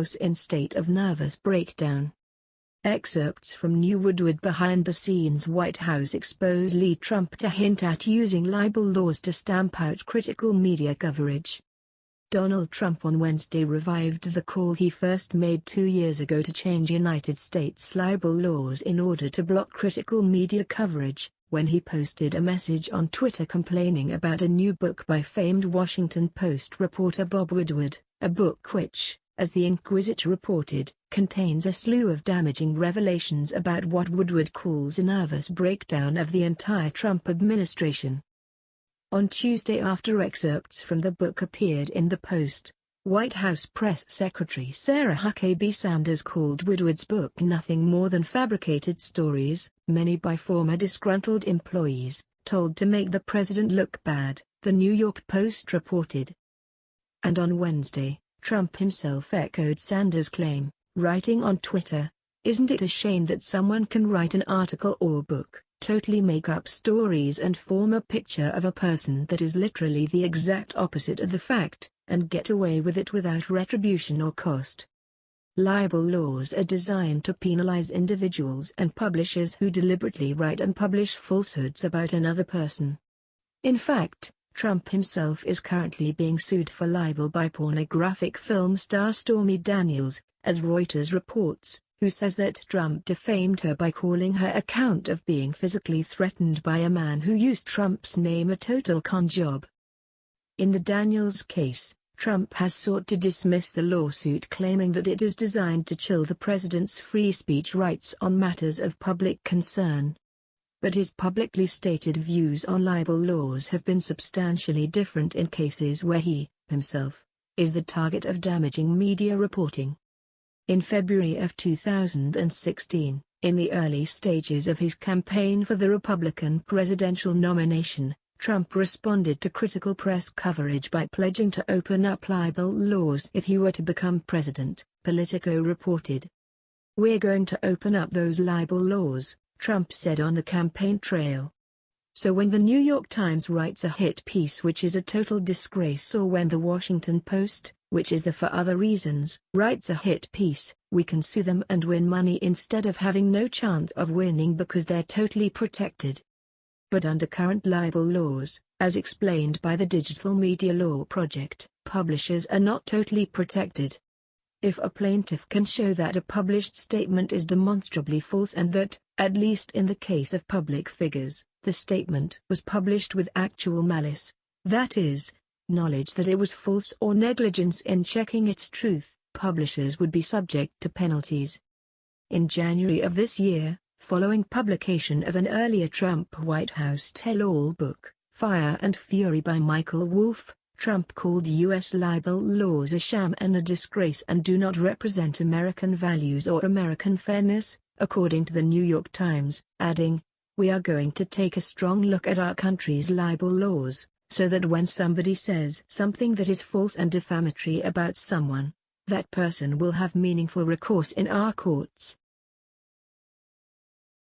House in state of nervous breakdown. Excerpts from new Woodward behind-the-scenes White House expose lead Trump to hint at using libel laws to stamp out critical media coverage. Donald Trump on Wednesday revived the call he first made 2 years ago to change United States libel laws in order to block critical media coverage, when he posted a message on Twitter complaining about a new book by famed Washington Post reporter Bob Woodward, a book which, as the Inquisitor reported, contains a slew of damaging revelations about what Woodward calls a nervous breakdown of the entire Trump administration. On Tuesday, after excerpts from the book appeared in the Post, White House Press Secretary Sarah Huckabee Sanders called Woodward's book nothing more than fabricated stories, many by former disgruntled employees, told to make the president look bad, the New York Post reported. And on Wednesday, Trump himself echoed Sanders' claim, writing on Twitter, "Isn't it a shame that someone can write an article or book, totally make up stories and form a picture of a person that is literally the exact opposite of the fact, and get away with it without retribution or cost?" Libel laws are designed to penalize individuals and publishers who deliberately write and publish falsehoods about another person. In fact, Trump himself is currently being sued for libel by pornographic film star Stormy Daniels, as Reuters reports, who says that Trump defamed her by calling her account of being physically threatened by a man who used Trump's name a total con job. In the Daniels case, Trump has sought to dismiss the lawsuit, claiming that it is designed to chill the president's free speech rights on matters of public concern. But his publicly stated views on libel laws have been substantially different in cases where he, himself, is the target of damaging media reporting. In February of 2016, in the early stages of his campaign for the Republican presidential nomination, Trump responded to critical press coverage by pledging to open up libel laws if he were to become president, Politico reported. "We're going to open up those libel laws," Trump said on the campaign trail. So when the New York Times writes a hit piece which is a total disgrace, or when the Washington Post, which is there for other reasons, writes a hit piece, we can sue them and win money instead of having no chance of winning because they're totally protected. But under current libel laws, as explained by the Digital Media Law Project, publishers are not totally protected. If a plaintiff can show that a published statement is demonstrably false and that, at least in the case of public figures, the statement was published with actual malice, that is, knowledge that it was false or negligence in checking its truth, publishers would be subject to penalties. In January of this year, following publication of an earlier Trump White House tell-all book, Fire and Fury by Michael Wolff, Trump called U.S. libel laws a sham and a disgrace and do not represent American values or American fairness, according to the New York Times, adding, "We are going to take a strong look at our country's libel laws, so that when somebody says something that is false and defamatory about someone, that person will have meaningful recourse in our courts."